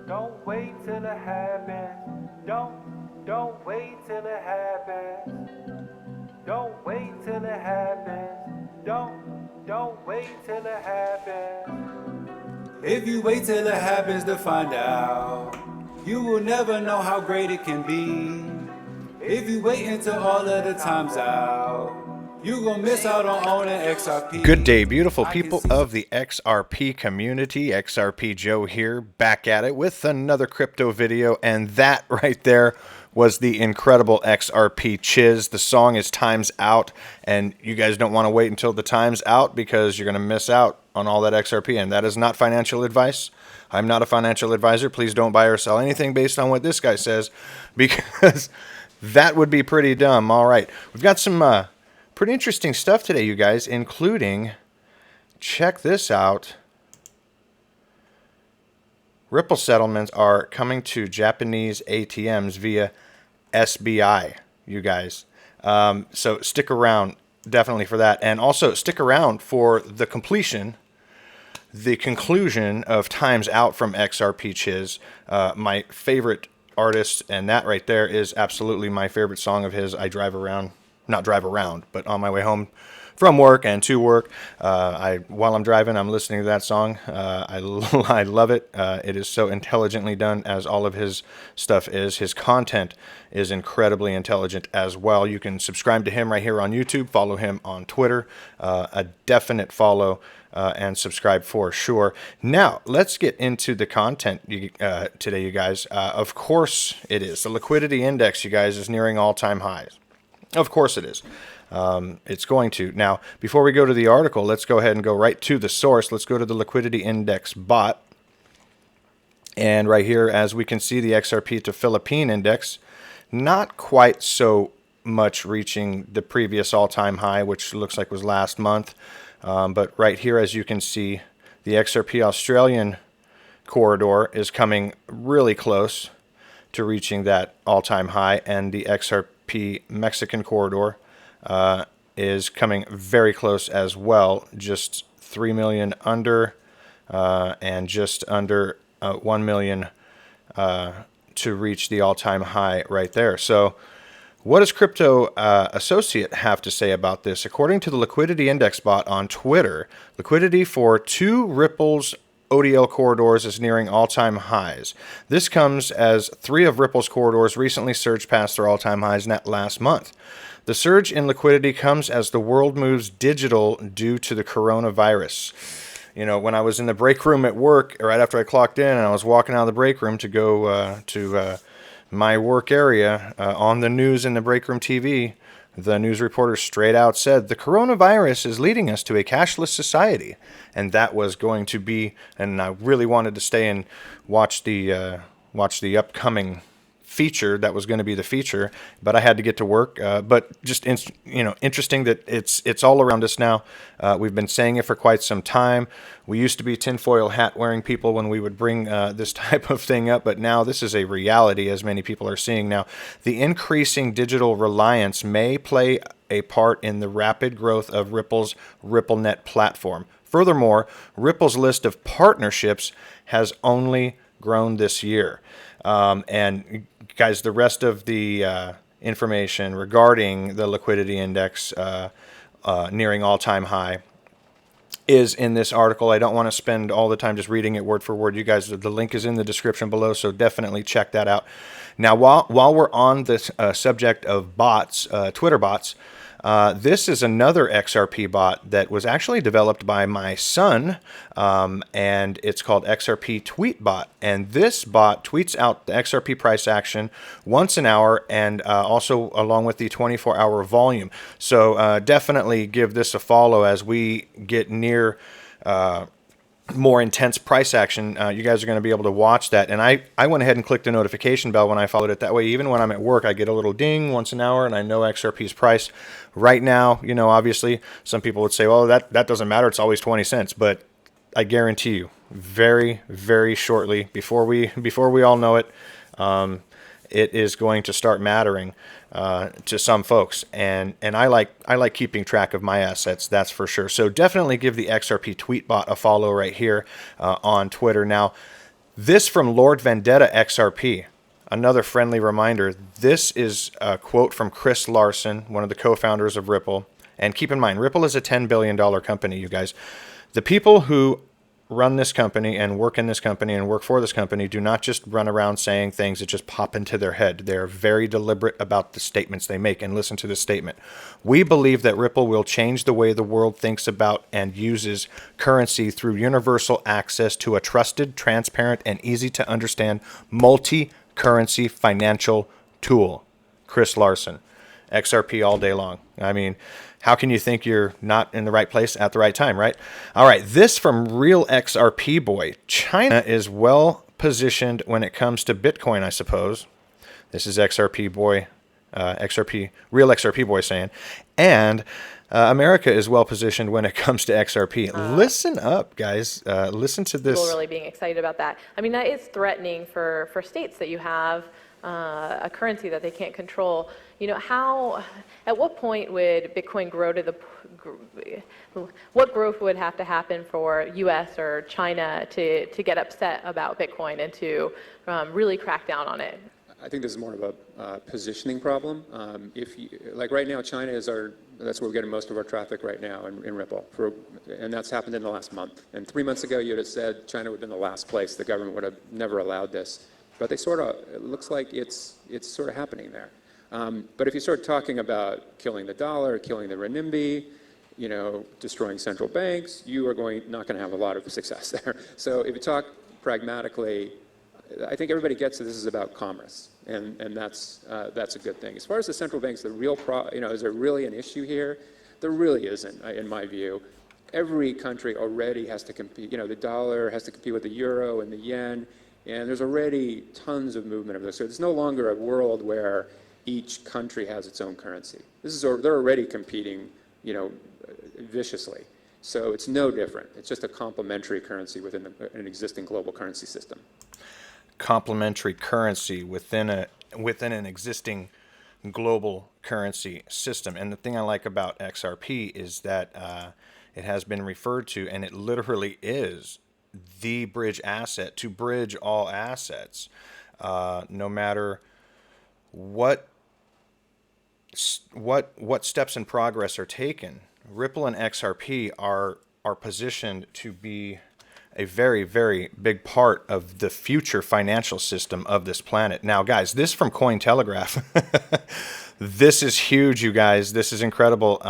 Don't wait till it happens. Don't wait till it happens. Don't wait till it happens. Don't wait till it happens. If you wait till it happens to find out, you will never know how great it can be. If you wait until all of the time's out, you gonna miss out on owning XRP. Good day, beautiful people of the XRP community. XRP Joe here, back at it with another crypto video, and that right there was the incredible XRPeaches. The song is Time's Out, and you guys don't want to wait until the time's out because you're going to miss out on all that XRP, and that is not financial advice. I'm not a financial advisor. Please don't buy or sell anything based on what this guy says, because that would be pretty dumb. All right, we've got some pretty interesting stuff today, you guys, including, check this out, Ripple settlements are coming to Japanese ATMs via SBI, you guys. So stick around definitely for that. And also stick around for the conclusion of Time's Out from XRPeaches, my favorite artist, and that right there is absolutely my favorite song of his. I drive around, not drive around, but on my way home from work and to work, while I'm driving, I'm listening to that song. I love it. It is so intelligently done, as all of his stuff is. His content is incredibly intelligent as well. You can subscribe to him right here on YouTube, follow him on Twitter, a definite follow and subscribe for sure. Now, let's get into the content today, you guys. Of course it is. The liquidity index, you guys, is nearing all-time highs. Of course it is. It's going to. Now, before we go to the article, let's go ahead and go right to the source. Let's go to the Liquidity Index bot. And right here, as we can see, the XRP to Philippine Index, not quite so much reaching the previous all-time high, which looks like was last month. But right here, as you can see, the XRP Australian corridor is coming really close to reaching that all-time high, and the XRP Mexican corridor is coming very close as well, just 3 million under, and just under 1 million to reach the all-time high right there. So what does Crypto Associate have to say about this? According to the Liquidity Index bot on Twitter, liquidity for two Ripple's ODL corridors is nearing all-time highs. This comes as 3 of Ripple's corridors recently surged past their all-time highs last month. The surge in liquidity comes as the world moves digital due to the coronavirus. You know, when I was in the break room at work, right after I clocked in, and I was walking out of the break room to go to my work area, on the news in the break room TV, the news reporter straight out said, the coronavirus is leading us to a cashless society. And that was going to be, and I really wanted to stay and watch the upcoming feature that was going to be the feature, but I had to get to work. But just interesting that it's all around us now. We've been saying it for quite some time. We used to be tinfoil hat wearing people when we would bring this type of thing up, but now this is a reality, as many people are seeing now. The increasing digital reliance may play a part in the rapid growth of Ripple's RippleNet platform. Furthermore, Ripple's list of partnerships has only grown this year. And guys, the rest of the information regarding the liquidity index nearing all-time high is in this article. I don't want to spend all the time just reading it word for word. You guys, the link is in the description below, so definitely check that out. Now, while we're on this subject of bots, Twitter bots, this is another XRP bot that was actually developed by my son, and it's called XRP Tweet Bot. And this bot tweets out the XRP price action once an hour, and also along with the 24-hour volume. So definitely give this a follow as we get near more intense price action. You guys are going to be able to watch that. And I went ahead and clicked the notification bell when I followed it. That way, even when I'm at work, I get a little ding once an hour, and I know XRP's price. Right now, you know, obviously, some people would say, well, that doesn't matter. It's always 20 cents. But I guarantee you, very, very shortly, before we all know it, it is going to start mattering to some folks, and I like keeping track of my assets, that's for sure. So definitely give the XRP Tweet Bot a follow right here on Twitter. Now, This from Lord Vendetta XRP. Another friendly reminder. This is a quote from Chris Larson, one of the co-founders of Ripple. And keep in mind, Ripple is a $10 billion company, you guys. The people who run this company and work in this company and work for this company do not just run around saying things that just pop into their head. They're very deliberate about the statements they make. And listen to this statement. We believe that Ripple will change the way the world thinks about and uses currency through universal access to a trusted, transparent, and easy to understand multi-currency financial tool. Chris Larson, XRP all day long. I mean, how can you think you're not in the right place at the right time, right? All right, this from Real XRP Boy. China is well positioned when it comes to Bitcoin, I suppose. This is XRP Boy, Real XRP Boy saying. And America is well positioned when it comes to XRP. Listen up, guys. Listen to this. People really being excited about that. I mean, that is threatening for states that you have a currency that they can't control. You know, at what point would Bitcoin grow to what growth would have to happen for U.S. or China to get upset about Bitcoin and to really crack down on it? I think this is more of a positioning problem. Like right now, China is that's where we're getting most of our traffic right now in Ripple. And that's happened in the last month. And 3 months ago, you'd have said China would have been the last place. The government would have never allowed this. But it looks like it's sort of happening there. But if you start talking about killing the dollar, killing the renminbi, you know, destroying central banks, you are not going to have a lot of success there. So if you talk pragmatically, I think everybody gets that this is about commerce, and that's a good thing. As far as the central banks, is there really an issue here? There really isn't, in my view. Every country already has to compete. You know, the dollar has to compete with the euro and the yen, and there's already tons of movement of this. So there's no longer a world where each country has its own currency. They're already competing, you know, viciously. So it's no different. It's just a complementary currency within an existing global currency system. Complementary currency within an existing global currency system. And the thing I like about XRP is that it has been referred to, and it literally is the bridge asset to bridge all assets, no matter what steps in progress are taken. Ripple and XRP are positioned to be a very, very big part of the future financial system of this planet. Now, guys, this from Cointelegraph. This is huge, you guys. This is incredible.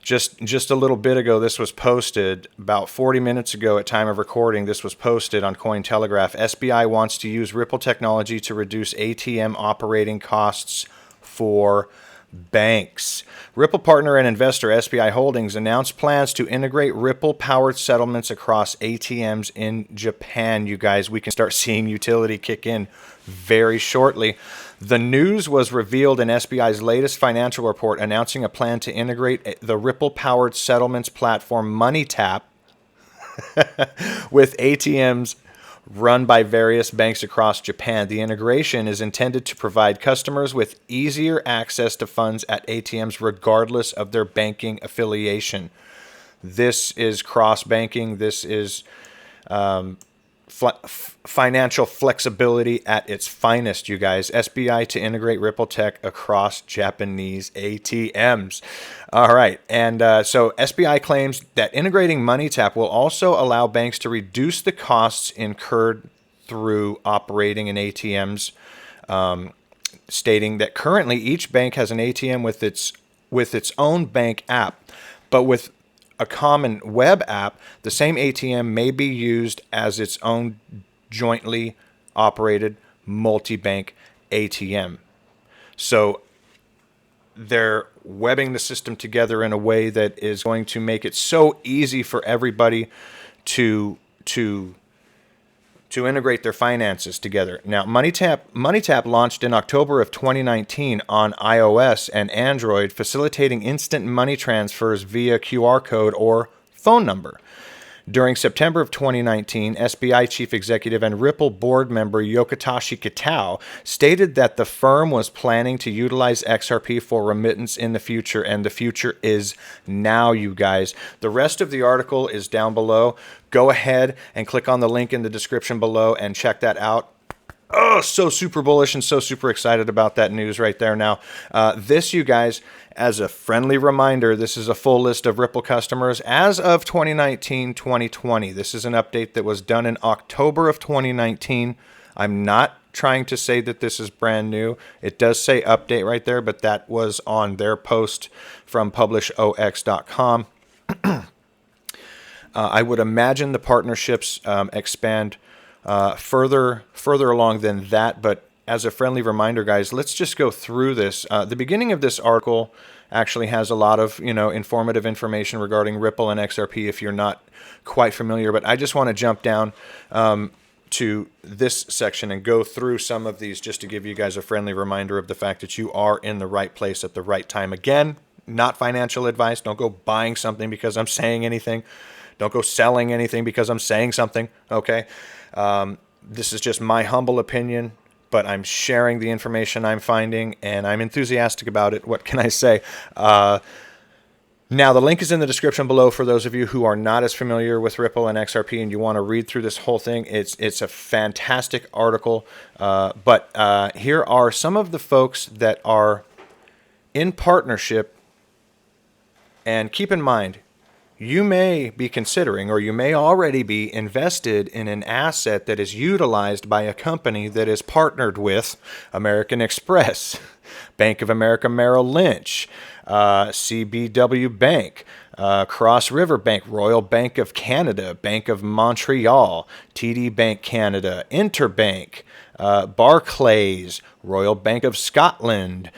Just a little bit ago, this was posted. About 40 minutes ago at time of recording, this was posted on Cointelegraph. SBI wants to use Ripple technology to reduce ATM operating costs for banks. Ripple partner and investor SBI Holdings announced plans to integrate Ripple-powered settlements across ATMs in Japan. You guys, we can start seeing utility kick in very shortly. The news was revealed in SBI's latest financial report announcing a plan to integrate the Ripple-powered settlements platform MoneyTap with ATMs run by various banks across Japan. The integration is intended to provide customers with easier access to funds at ATMs regardless of their banking affiliation. This is cross-banking. This is financial flexibility at its finest, you guys. SBI to integrate Ripple tech across Japanese ATMs. All right. And so SBI claims that integrating MoneyTap will also allow banks to reduce the costs incurred through operating in ATMs, stating that currently each bank has an ATM with its own bank app, but with a common web app, the same ATM may be used as its own jointly operated multi-bank ATM. So they're webbing the system together in a way that is going to make it so easy for everybody to integrate their finances together. Now, MoneyTap launched in October of 2019 on iOS and Android, facilitating instant money transfers via QR code or phone number. During September of 2019, SBI chief executive and Ripple board member Yokatashi Kitao stated that the firm was planning to utilize XRP for remittance in the future, and the future is now, you guys. The rest of the article is down below. Go ahead and click on the link in the description below and check that out. Oh, so super bullish and so super excited about that news right there. Now, this, you guys, as a friendly reminder, this is a full list of Ripple customers as of 2019-2020. This is an update that was done in October of 2019. I'm not trying to say that this is brand new. It does say update right there, but that was on their post from Publish0x.com. I would imagine the partnerships expand further along than that, but as a friendly reminder, guys, let's just go through this. The beginning of this article actually has a lot of, informative information regarding Ripple and XRP if you're not quite familiar, but I just want to jump down to this section and go through some of these just to give you guys a friendly reminder of the fact that you are in the right place at the right time. Again, not financial advice. Don't go buying something because I'm saying anything. Don't go selling anything because I'm saying something, okay? This is just my humble opinion, but I'm sharing the information I'm finding, and I'm enthusiastic about it. What can I say? Now, the link is in the description below for those of you who are not as familiar with Ripple and XRP and you want to read through this whole thing. It's a fantastic article, but here are some of the folks that are in partnership, and keep in mind, you may be considering, or you may already be invested in an asset that is utilized by a company that is partnered with American Express, Bank of America Merrill Lynch, CBW Bank, Cross River Bank, Royal Bank of Canada, Bank of Montreal, TD Bank Canada, Interbank, Barclays, Royal Bank of Scotland.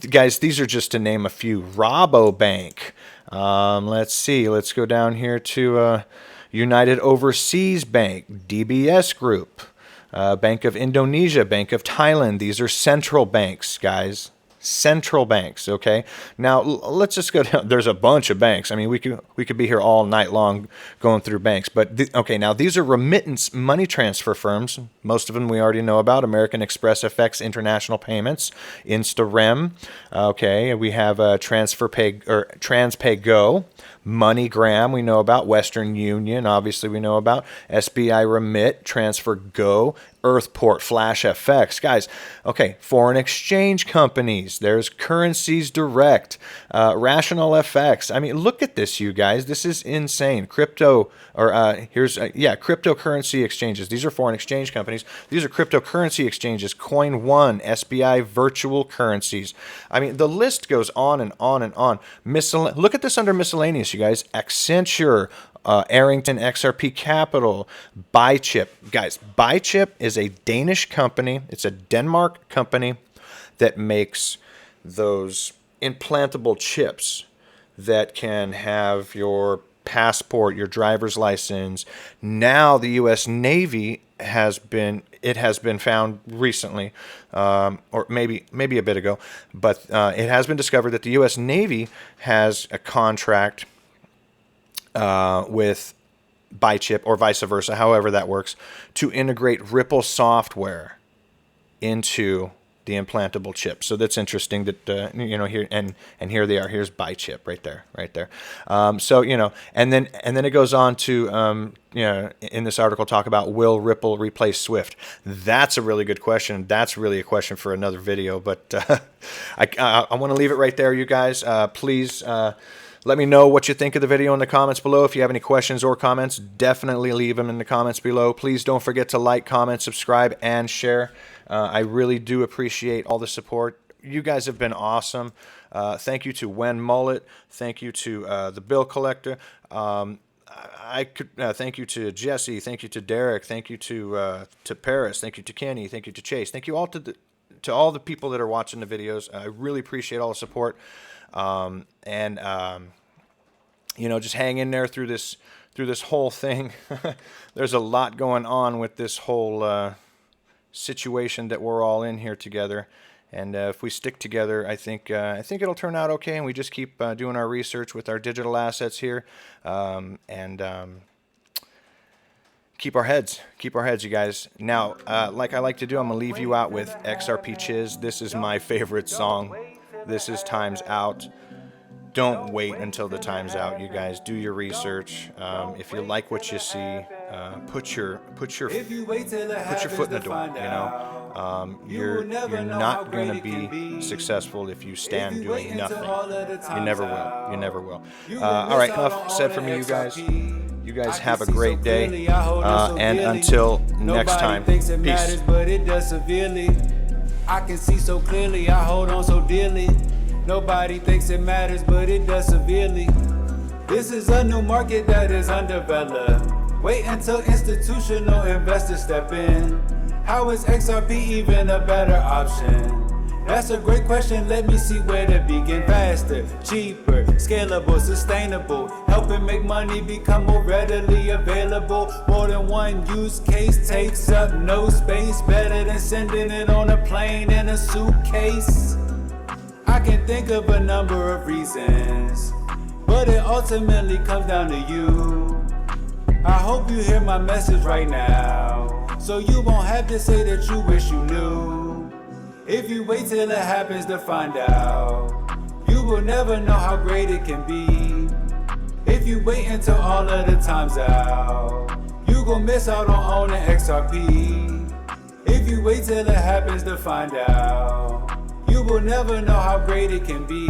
Guys, these are just to name a few. Rabobank. Let's see. Let's go down here to United Overseas Bank, DBS Group, Bank of Indonesia, Bank of Thailand. These are central banks, guys. Central banks, okay? Now, let's just go down. There's a bunch of banks. I mean, we could be here all night long going through banks. But, okay, now these are remittance money transfer firms. Most of them we already know about. American Express FX International Payments, InstaRem. Okay, we have TransPay Go, MoneyGram we know about, Western Union obviously we know about, SBI Remit, Transfer Go, Earthport, Flash FX. Guys, okay, foreign exchange companies. There's Currencies Direct, Rational FX. I mean, look at this, you guys. This is insane. Cryptocurrency exchanges. These are foreign exchange companies. These are cryptocurrency exchanges. Coin1, SBI Virtual Currencies. I mean, the list goes on and on and on. Look at this under miscellaneous, you guys. Accenture, Arrington XRP Capital, BuyChip. Guys, BuyChip is a Danish company. It's a Denmark company that makes those implantable chips that can have your passport, your driver's license. Now the U.S. Navy has been found recently, or maybe a bit ago, but it has been discovered that the U.S. Navy has a contract with BuyChip, or vice versa, however that works, to integrate Ripple software into the implantable chip. So that's interesting that, here, and here they are. Here's BuyChip right there. So, and then it goes on to, in this article talk about, will Ripple replace Swift? That's a really good question. That's really a question for another video, but I want to leave it right there, you guys. Please, let me know what you think of the video in the comments below. If you have any questions or comments, definitely leave them in the comments below. Please don't forget to like, comment, subscribe, and share. I really do appreciate all the support. You guys have been awesome. Thank you to Wen Mullet. Thank you to the Bill Collector. Thank you to Jesse. Thank you to Derek. Thank you to Paris. Thank you to Kenny. Thank you to Chase. Thank you all to all the people that are watching the videos. I really appreciate all the support. Just hang in there through this whole thing. There's a lot going on with this whole situation that we're all in here together, and if we stick together, I think it'll turn out okay, and we just keep doing our research with our digital assets here, keep our heads, you guys. Now, like I like to do, I'm gonna leave you out with XRPeaches. This is my favorite song. This is Time's Out. Don't wait until the time's out, you guys. Do your research. If you like what you see, put your foot in the door. You know, you're not gonna be successful if you stand doing nothing. You never will. You never will. All right, enough said for me, you guys. You guys have a great day, and until next time, peace. I can see so clearly, I hold on so dearly. Nobody thinks it matters, but it does severely. This is a new market that is undeveloped. Wait until institutional investors step in. How is XRP even a better option? That's a great question, let me see where to begin. Faster, cheaper, scalable, sustainable, helping make money become more readily available. More than one use case takes up no space. Better than sending it on a plane in a suitcase. I can think of a number of reasons, but it ultimately comes down to you. I hope you hear my message right now, so you won't have to say that you wish you knew. If you wait till it happens to find out, you will never know how great it can be. If you wait until all of the time's out, you gon' miss out on owning XRP. If you wait till it happens to find out, you will never know how great it can be.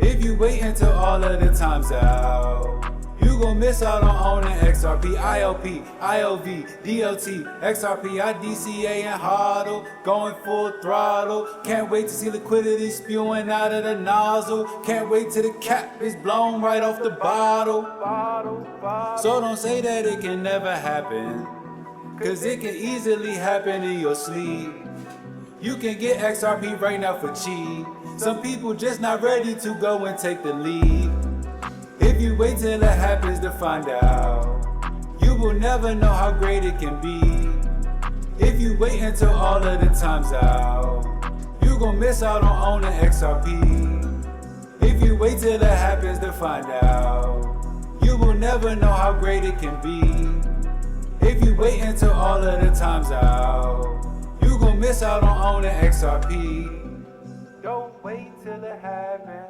If you wait until all of the time's out, you gon' miss out on owning XRP, IOP, IOV, DLT, XRP, IDCA, and HODL, going full throttle. Can't wait to see liquidity spewing out of the nozzle. Can't wait till the cap is blown right off the bottle. So don't say that it can never happen, cause it can easily happen in your sleep. You can get XRP right now for cheap. Some people just not ready to go and take the lead. If you wait till it happens to find out, you will never know how great it can be. If you wait until all of the time's out, you gon' miss out on owning XRP. If you wait till it happens to find out, you will never know how great it can be. If you wait until all of the time's out, you gon' miss out on owning XRP. Don't wait till it happens.